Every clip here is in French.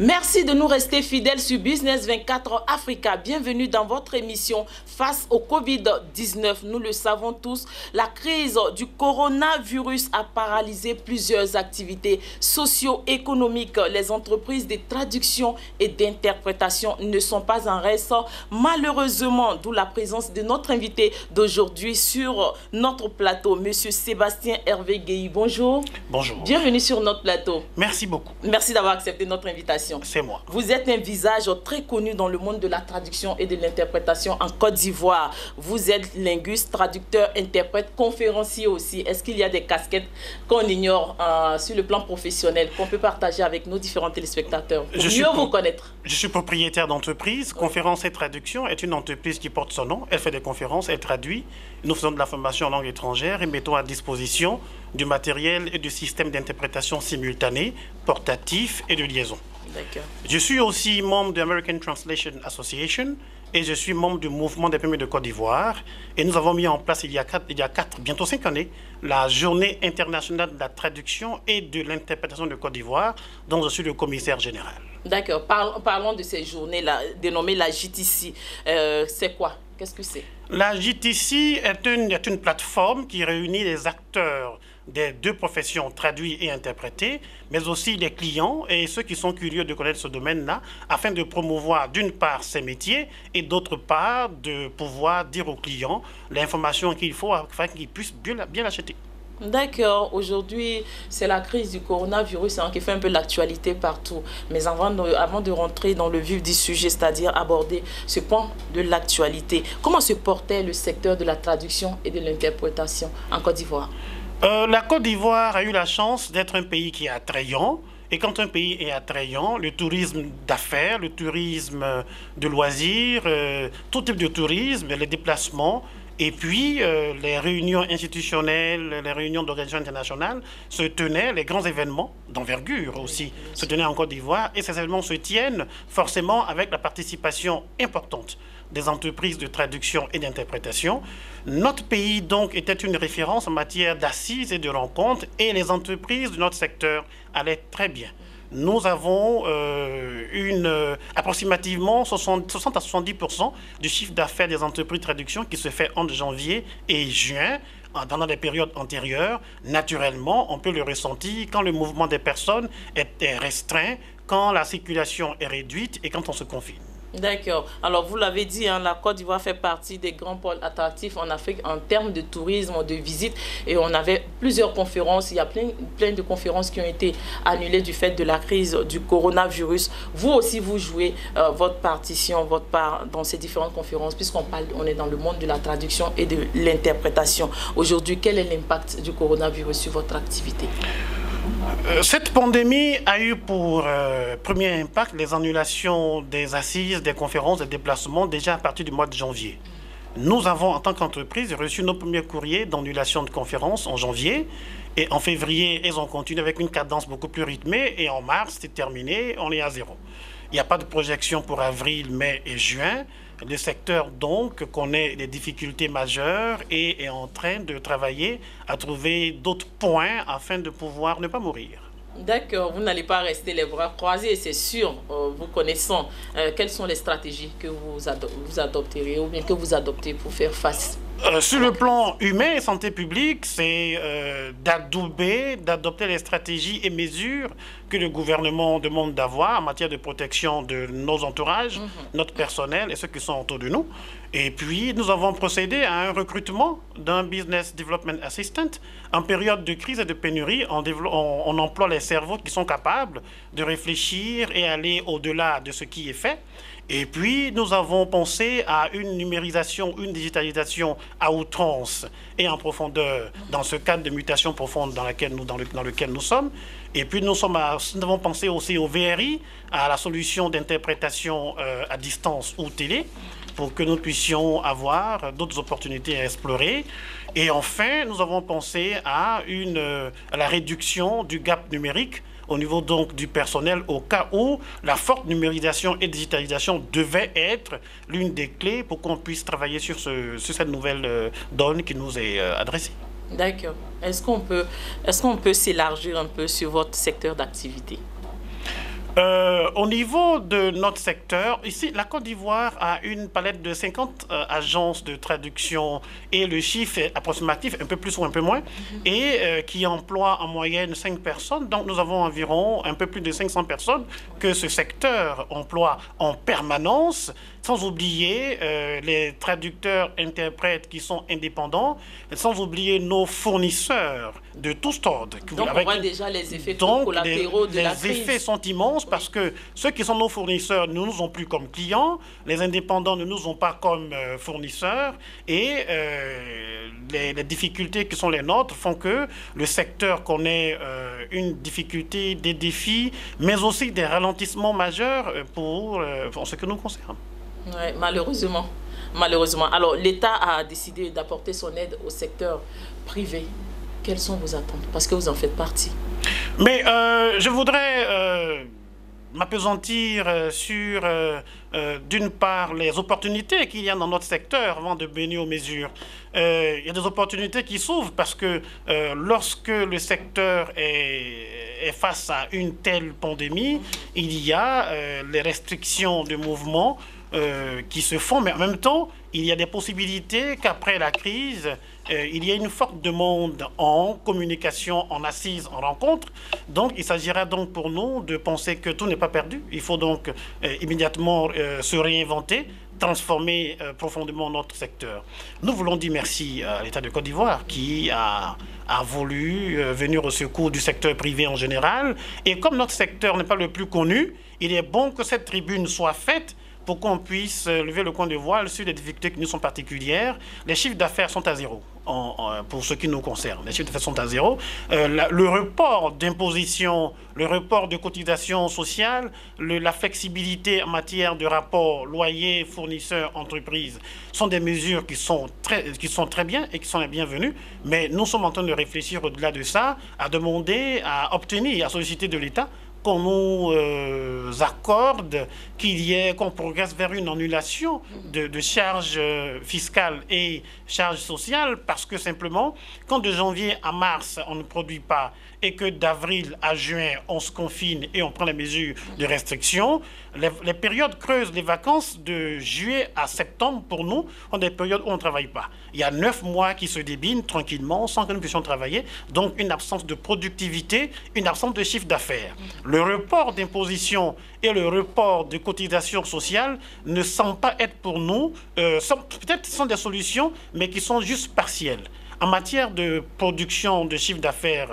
Merci de nous rester fidèles sur Business 24 Africa. Bienvenue dans votre émission face au Covid-19. Nous le savons tous, la crise du coronavirus a paralysé plusieurs activités socio-économiques. Les entreprises de traduction et d'interprétation ne sont pas en reste. Malheureusement, d'où la présence de notre invité d'aujourd'hui sur notre plateau, Monsieur Sébastien Hervé Guéhi. Bonjour. Bonjour. Bienvenue sur notre plateau. Merci beaucoup. Merci d'avoir accepté notre invitation. C'est moi. Vous êtes un visage très connu dans le monde de la traduction et de l'interprétation en Côte d'Ivoire. Vous êtes linguiste, traducteur, interprète, conférencier aussi. Est-ce qu'il y a des casquettes qu'on ignore sur le plan professionnel, qu'on peut partager avec nos différents téléspectateurs pour mieux vous connaître? Je suis propriétaire d'entreprise. Conférences et Traduction est une entreprise qui porte son nom. Elle fait des conférences, elle traduit. Nous faisons de la formation en langue étrangère et mettons à disposition du matériel et du système d'interprétation simultanée, portatif et de liaison. Je suis aussi membre de l'American Translation Association et je suis membre du mouvement des permis de Côte d'Ivoire. Et nous avons mis en place il y a 4, bientôt 5 années, la journée internationale de la traduction et de l'interprétation de Côte d'Ivoire, dont je suis le commissaire général. D'accord. Parlons de ces journées-là, dénommées la JTC. C'est quoi? Qu'est-ce que c'est? La JTC est une plateforme qui réunit les acteurs des deux professions, traduits et interprétés, mais aussi les clients et ceux qui sont curieux de connaître ce domaine-là, afin de promouvoir d'une part ces métiers et d'autre part de pouvoir dire aux clients l'information qu'il faut afin qu'ils puissent bien l'acheter. D'accord. Aujourd'hui, c'est la crise du coronavirus qui fait un peu l'actualité partout. Mais avant de rentrer dans le vif du sujet, c'est-à-dire aborder ce point de l'actualité, comment se portait le secteur de la traduction et de l'interprétation en Côte d'Ivoire? La Côte d'Ivoire a eu la chance d'être un pays qui est attrayant. Et quand un pays est attrayant, le tourisme d'affaires, le tourisme de loisirs, tout type de tourisme, les déplacements, et puis les réunions institutionnelles, les réunions d'organisations internationales se tenaient, les grands événements d'envergure aussi se tenaient en Côte d'Ivoire. Et ces événements se tiennent forcément avec la participation importante des entreprises de traduction et d'interprétation. Notre pays, donc, était une référence en matière d'assises et de rencontres et les entreprises de notre secteur allaient très bien. Nous avons approximativement 60 à 70% du chiffre d'affaires des entreprises de traduction qui se fait entre janvier et juin. Dans les périodes antérieures, naturellement, on peut le ressentir quand le mouvement des personnes est restreint, quand la circulation est réduite et quand on se confine. D'accord. Alors, vous l'avez dit, la Côte d'Ivoire fait partie des grands pôles attractifs en Afrique en termes de tourisme, de visite. Et on avait plusieurs conférences. Il y a plein de conférences qui ont été annulées du fait de la crise du coronavirus. Vous aussi, vous jouez votre partition, votre part dans ces différentes conférences, on est dans le monde de la traduction et de l'interprétation. Aujourd'hui, quel est l'impact du coronavirus sur votre activité? Cette pandémie a eu pour premier impact les annulations des assises, des conférences, des déplacements déjà à partir du mois de janvier. Nous avons, en tant qu'entreprise, reçu nos premiers courriers d'annulation de conférences en janvier. Et en février, elles ont continué avec une cadence beaucoup plus rythmée. Et en mars, c'est terminé, on est à zéro. Il n'y a pas de projection pour avril, mai et juin. Le secteur, donc, connaît des difficultés majeures et est en train de travailler à trouver d'autres points afin de pouvoir ne pas mourir. D'accord, vous n'allez pas rester les bras croisés, c'est sûr. Vous connaissons quelles sont les stratégies que vous adopterez ou bien que vous adoptez pour faire face? Sur le plan humain et santé publique, c'est d'adopter les stratégies et mesures que le gouvernement demande d'avoir en matière de protection de nos entourages, notre personnel et ceux qui sont autour de nous. Et puis, nous avons procédé à un recrutement d'un Business Development Assistant. En période de crise et de pénurie, on emploie les cerveaux qui sont capables de réfléchir et aller au-delà de ce qui est fait. Et puis, nous avons pensé à une numérisation, une digitalisation à outrance et en profondeur dans ce cadre de mutation profonde dans lequel nous sommes. Et puis, nous avons pensé aussi au VRI, à la solution d'interprétation à distance ou télé, pour que nous puissions avoir d'autres opportunités à explorer. Et enfin, nous avons pensé à la réduction du gap numérique au niveau donc du personnel au cas où la forte numérisation et digitalisation devait être l'une des clés pour qu'on puisse travailler sur cette nouvelle donne qui nous est adressée. D'accord. Est-ce qu'on peut s'élargir un peu sur votre secteur d'activité? Au niveau de notre secteur, ici, la Côte d'Ivoire a une palette de 50 agences de traduction et le chiffre est approximatif, un peu plus ou un peu moins, et qui emploie en moyenne 5 personnes. Donc, nous avons environ un peu plus de 500 personnes que ce secteur emploie en permanence, sans oublier les traducteurs, interprètes qui sont indépendants, sans oublier nos fournisseurs de tous ordres. Donc, on voit déjà les effets collatéraux de la crise. Les effets sont immenses parce que ceux qui sont nos fournisseurs ne nous ont plus comme clients, les indépendants ne nous ont pas comme fournisseurs et les difficultés qui sont les nôtres font que le secteur connaît une difficulté, des défis, mais aussi des ralentissements majeurs pour ce que nous concerne. Ouais, malheureusement. Malheureusement. Alors, l'État a décidé d'apporter son aide au secteur privé. Quelles sont vos attentes? Parce que vous en faites partie. Mais je voudrais m'appesantir sur, d'une part, les opportunités qu'il y a dans notre secteur avant de venir aux mesures. Il y a des opportunités qui s'ouvrent parce que lorsque le secteur est face à une telle pandémie, il y a les restrictions de mouvement qui se font, mais en même temps, il y a des possibilités qu'après la crise, il y ait une forte demande en communication, en assises, en rencontres. Donc, il s'agira donc pour nous de penser que tout n'est pas perdu. Il faut donc immédiatement se réinventer, transformer profondément notre secteur. Nous voulons dire merci à l'État de Côte d'Ivoire qui a voulu venir au secours du secteur privé en général. Et comme notre secteur n'est pas le plus connu, il est bon que cette tribune soit faite pour qu'on puisse lever le coin de voile sur les difficultés qui nous sont particulières. Les chiffres d'affaires sont à zéro, pour ce qui nous concerne. Les chiffres d'affaires sont à zéro. Le report d'imposition, le report de cotisation sociale, la flexibilité en matière de rapport loyer, fournisseur, entreprise, sont des mesures qui sont très bien et qui sont les bienvenues. Mais nous sommes en train de réfléchir au-delà de ça, à demander, à obtenir, à solliciter de l'État qu'on nous accorde qu'on progresse vers une annulation de charges fiscales et charges sociales parce que simplement, quand de janvier à mars, on ne produit pas et que d'avril à juin, on se confine et on prend les mesures de restriction, les périodes creuses, les vacances de juillet à septembre, pour nous, sont des périodes où on ne travaille pas. Il y a 9 mois qui se débinent tranquillement sans que nous puissions travailler, donc une absence de productivité, une absence de chiffre d'affaires. Le report d'imposition et le report de cotisation sociale ne semblent pas être pour nous, peut-être sont des solutions, mais qui sont juste partielles. En matière de production de chiffre d'affaires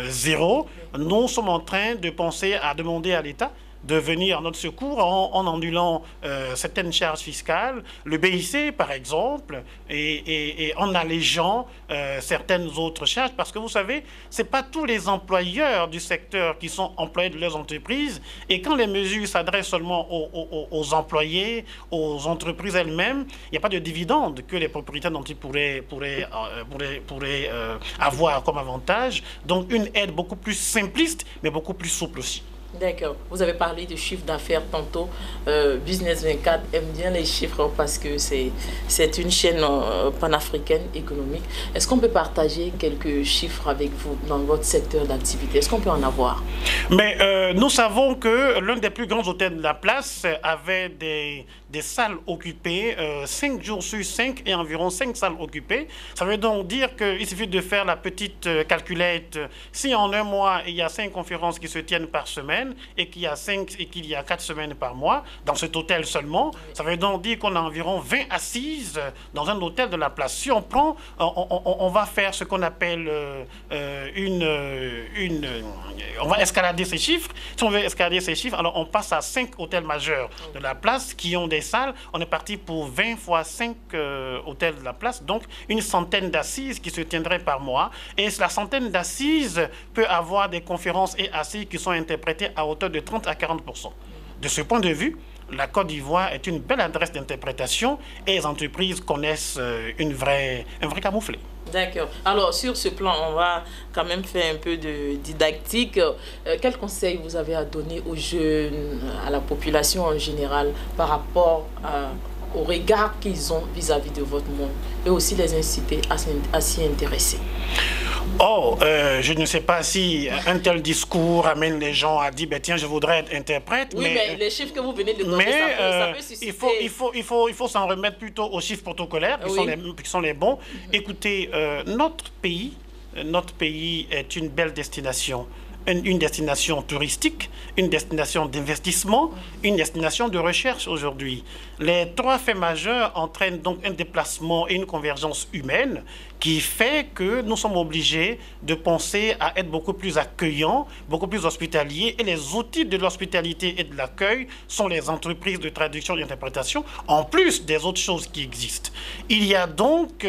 zéro, nous sommes en train de penser à demander à l'État de venir à notre secours en annulant certaines charges fiscales, le BIC par exemple, et en allégeant certaines autres charges, parce que vous savez, ce n'est pas tous les employeurs du secteur qui sont employés de leurs entreprises, et quand les mesures s'adressent seulement aux employés, aux entreprises elles-mêmes, il n'y a pas de dividendes que les propriétaires d'entreprises pourraient avoir comme avantage, donc une aide beaucoup plus simpliste, mais beaucoup plus souple aussi. D'accord. Vous avez parlé de chiffre d'affaires tantôt. Business 24 aime bien les chiffres parce que c'est une chaîne panafricaine économique. Est-ce qu'on peut partager quelques chiffres avec vous dans votre secteur d'activité? Est-ce qu'on peut en avoir? Mais nous savons que l'un des plus grands hôtels de la place avait des salles occupées, 5 jours sur 5 et environ 5 salles occupées. Ça veut donc dire qu'il suffit de faire la petite calculette. Si en un mois, il y a 5 conférences qui se tiennent par semaine, et qu'il y a 4 semaines par mois dans cet hôtel seulement, ça veut donc dire qu'on a environ 20 assises dans un hôtel de la place. Si on prend, on va faire ce qu'on appelle on va escalader ces chiffres. Si on veut escalader ces chiffres, alors on passe à 5 hôtels majeurs de la place qui ont des salles. On est parti pour 20 fois 5 hôtels de la place, donc une centaine d'assises qui se tiendraient par mois. Et la centaine d'assises peut avoir des conférences et assises qui sont interprétées à hauteur de 30 à 40%. De ce point de vue, la Côte d'Ivoire est une belle adresse d'interprétation et les entreprises connaissent un vrai camouflet. D'accord. Alors, sur ce plan, on va quand même faire un peu de didactique. Quels conseils vous avez à donner aux jeunes, à la population en général, par rapport au regard qu'ils ont vis-à-vis de votre monde et aussi les inciter à s'y intéresser? Oh, je ne sais pas si un tel discours amène les gens à dire, ben, tiens, je voudrais être interprète. Oui, mais les chiffres que vous venez de donner, ça peut susciter... il faut s'en remettre plutôt aux chiffres protocolaires, qui sont les bons. Écoutez, notre pays est une belle destination. Une destination touristique, une destination d'investissement, une destination de recherche aujourd'hui. Les trois faits majeurs entraînent donc un déplacement et une convergence humaine qui fait que nous sommes obligés de penser à être beaucoup plus accueillants, beaucoup plus hospitaliers. Et les outils de l'hospitalité et de l'accueil sont les entreprises de traduction et d'interprétation, en plus des autres choses qui existent. Il y a donc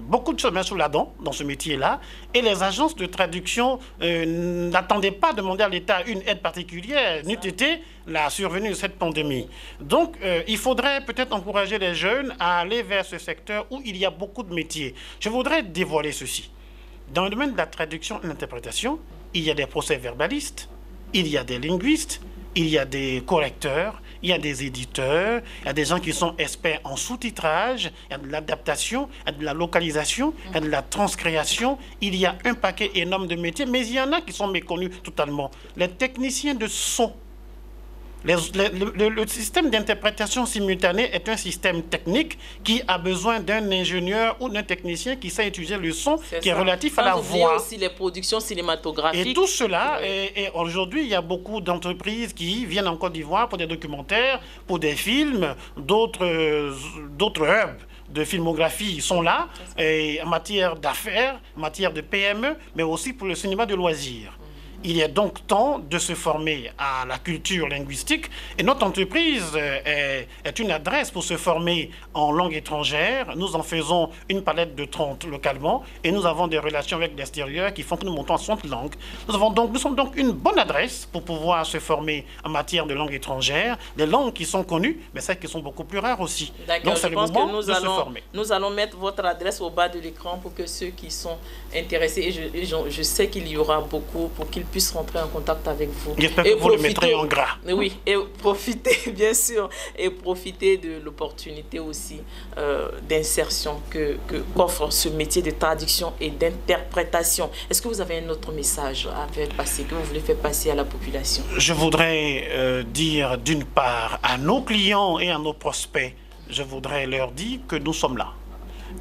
beaucoup de choses sous la dent dans ce métier-là. Et les agences de traduction n'attendaient pas de demander à l'État une aide particulière, n'eût été la survenue de cette pandémie. Donc, il faudrait peut-être encourager les jeunes à aller vers ce secteur où il y a beaucoup de métiers. Je voudrais dévoiler ceci. Dans le domaine de la traduction et l'interprétation, il y a des procès-verbalistes, il y a des linguistes, il y a des correcteurs, il y a des éditeurs, il y a des gens qui sont experts en sous-titrage, il y a de l'adaptation, il y a de la localisation, il y a de la transcréation, il y a un paquet énorme de métiers, mais il y en a qui sont méconnus totalement. Les techniciens de son. Le système d'interprétation simultanée est un système technique qui a besoin d'un ingénieur ou d'un technicien qui sait utiliser le son qui est relatif à la voix. Aussi les productions cinématographiques. Et tout cela, et aujourd'hui, il y a beaucoup d'entreprises qui viennent en Côte d'Ivoire pour des documentaires, pour des films, d'autres hubs de filmographie sont là, et en matière d'affaires, en matière de PME, mais aussi pour le cinéma de loisirs. Il est donc temps de se former à la culture linguistique et notre entreprise est une adresse pour se former en langue étrangère. Nous en faisons une palette de 30 localement et nous avons des relations avec l'extérieur qui font que nous montons à 60 langues. Nous sommes donc une bonne adresse pour pouvoir se former en matière de langue étrangère, des langues qui sont connues, mais celles qui sont beaucoup plus rares aussi. Donc c'est le moment de se former. Nous allons mettre votre adresse au bas de l'écran pour que ceux qui sont intéressés, et je sais qu'il y aura beaucoup, pour qu'ils puissent rentrer en contact avec vous. J'espère que vous le mettrez en gras. Oui, et profiter, bien sûr, et profiter de l'opportunité aussi d'insertion qu'offre ce métier de traduction et d'interprétation. Est-ce que vous avez un autre message à faire passer, que vous voulez faire passer à la population? Je voudrais dire d'une part à nos clients et à nos prospects, je voudrais leur dire que nous sommes là.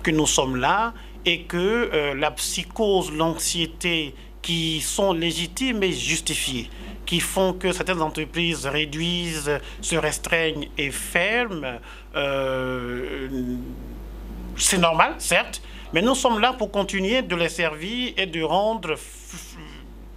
Que nous sommes là et que la psychose, l'anxiété qui sont légitimes et justifiées, qui font que certaines entreprises réduisent, se restreignent et ferment, c'est normal, certes, mais nous sommes là pour continuer de les servir et de rendre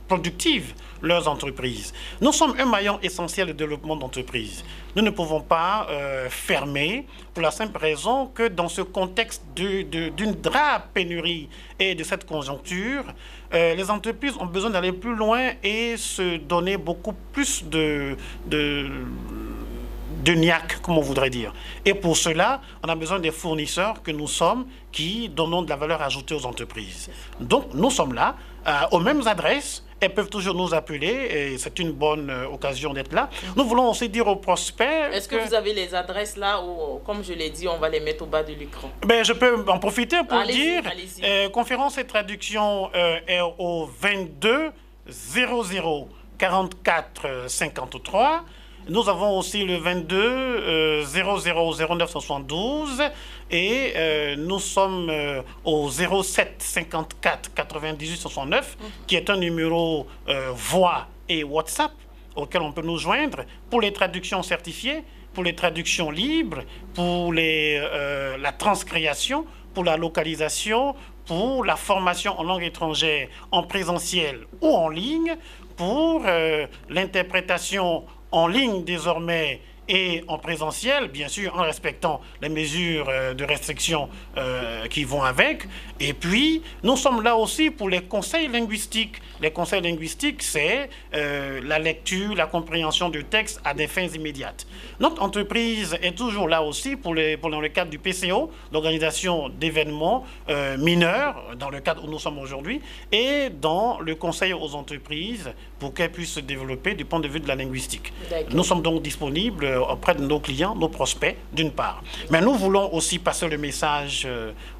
productives leurs entreprises. Nous sommes un maillon essentiel de développement d'entreprises. Nous ne pouvons pas fermer pour la simple raison que dans ce contexte d'une grave pénurie et de cette conjoncture, les entreprises ont besoin d'aller plus loin et se donner beaucoup plus de niaque, comme on voudrait dire. Et pour cela, on a besoin des fournisseurs que nous sommes qui donnons de la valeur ajoutée aux entreprises. Donc, nous sommes là, aux mêmes adresses. Elles peuvent toujours nous appeler et c'est une bonne occasion d'être là. Nous voulons aussi dire aux prospects... Est-ce que vous avez les adresses là ou, comme je l'ai dit, on va les mettre au bas de l'écran? Ben, je peux en profiter pour dire. Conférence et traduction est au 22 00 44 53. Nous avons aussi le 22 00 09 72 et nous sommes au 07 54 98 69 qui est un numéro voix et WhatsApp auquel on peut nous joindre pour les traductions certifiées, pour les traductions libres, pour la transcréation, pour la localisation, pour la formation en langue étrangère en présentiel ou en ligne, pour l'interprétation en ligne désormais et en présentiel, bien sûr, en respectant les mesures de restriction qui vont avec. Et puis, nous sommes là aussi pour les conseils linguistiques. Les conseils linguistiques, c'est la lecture, la compréhension du texte à des fins immédiates. Notre entreprise est toujours là aussi dans le cadre du PCO, l'organisation d'événements mineurs, dans le cadre où nous sommes aujourd'hui, et dans le conseil aux entreprises pour qu'elles puissent se développer du point de vue de la linguistique. Nous sommes donc disponibles auprès de nos clients, nos prospects, d'une part. Mais nous voulons aussi passer le message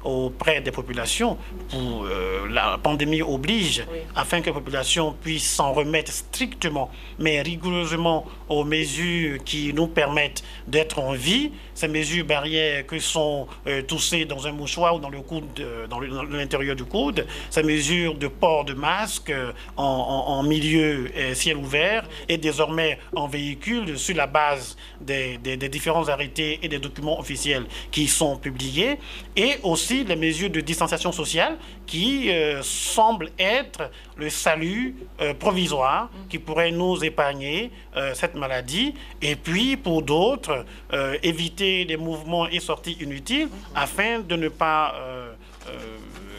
auprès des populations, pour la pandémie oblige, afin que la population puisse s'en remettre strictement, mais rigoureusement aux mesures qui nous permettent d'être en vie, ces mesures barrières que sont toussées dans un mouchoir ou dans le coude, dans l'intérieur du coude, ces mesures de port de masque en milieu ciel ouvert et désormais en véhicule sur la base des différents arrêtés et des documents officiels qui sont publiés, et aussi les mesures de distanciation sociale qui semblent être le salut provisoire qui pourrait nous épargner cette maladie, et puis pour d'autres éviter les mouvements et sorties inutiles afin de ne pas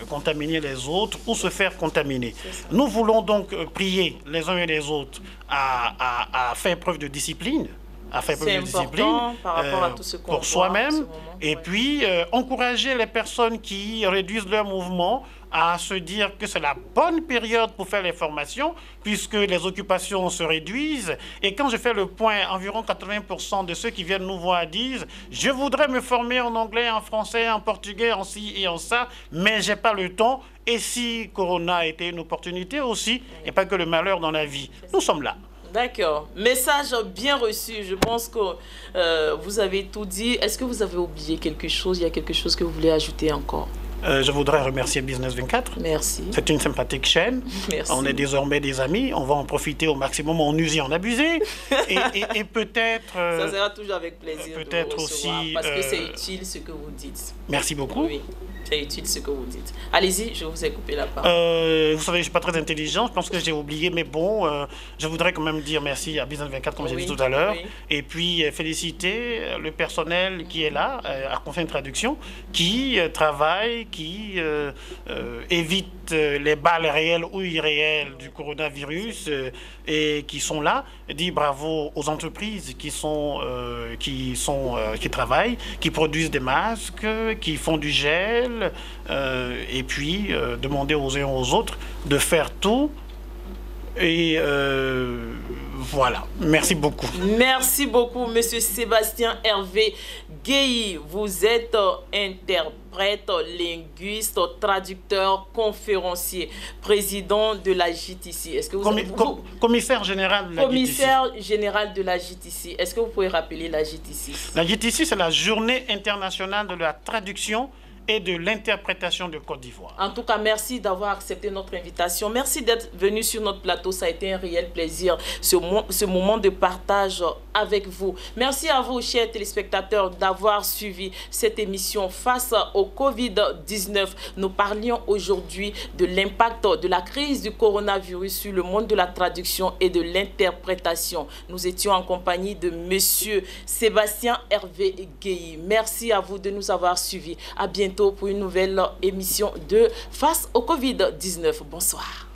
contaminer les autres ou se faire contaminer. Nous voulons donc prier les uns et les autres à faire preuve de discipline, par rapport à tout ce qu'on pour soi-même, et puis encourager les personnes qui réduisent leur mouvement à se dire que c'est la bonne période pour faire les formations, puisque les occupations se réduisent. Et quand je fais le point, environ 80% de ceux qui viennent nous voir disent « Je voudrais me former en anglais, en français, en portugais, en ci et en ça, mais j'ai pas le temps. » Et si Corona était une opportunité aussi, et pas que le malheur dans la vie, nous sommes là. D'accord. Message bien reçu. Je pense que vous avez tout dit. Est-ce que vous avez oublié quelque chose? Il y a quelque chose que vous voulez ajouter encore? Je voudrais remercier Business 24. Merci. C'est une sympathique chaîne. Merci. On est désormais des amis. On va en profiter au maximum, en user, en abuser. Et peut-être... ça sera toujours avec plaisir. Peut-être aussi... Parce que c'est utile ce que vous dites. Merci beaucoup. Oui, c'est utile ce que vous dites. Allez-y, je vous ai coupé la parole. Vous savez, je ne suis pas très intelligent. Je pense que j'ai oublié. Mais bon, je voudrais quand même dire merci à Business 24, comme j'ai dit tout à l'heure. Et puis féliciter le personnel qui est là, à Conseil de Traduction, qui travaille, qui évite les balles réelles ou irréelles du coronavirus et qui sont là. Dis bravo aux entreprises qui travaillent, qui produisent des masques, qui font du gel, et puis demander aux uns aux autres de faire tout. Et voilà, merci beaucoup. Merci beaucoup, Monsieur Sébastien Hervé Gueye. Vous êtes interprète, linguiste, traducteur, conférencier, président de la JTC. Est-ce que commissaire général de la JTC. Commissaire général de la JTC. Est-ce que vous pouvez rappeler la JTC? La JTC, c'est la Journée internationale de la traduction et de l'interprétation de Côte d'Ivoire. En tout cas, merci d'avoir accepté notre invitation. Merci d'être venu sur notre plateau. Ça a été un réel plaisir, ce moment de partage avec vous. Merci à vous, chers téléspectateurs, d'avoir suivi cette émission face au Covid-19. Nous parlions aujourd'hui de l'impact de la crise du coronavirus sur le monde de la traduction et de l'interprétation. Nous étions en compagnie de Monsieur Sébastien Hervé Gueye. Merci à vous de nous avoir suivis. À bientôt pour une nouvelle émission de Face au Covid-19. Bonsoir.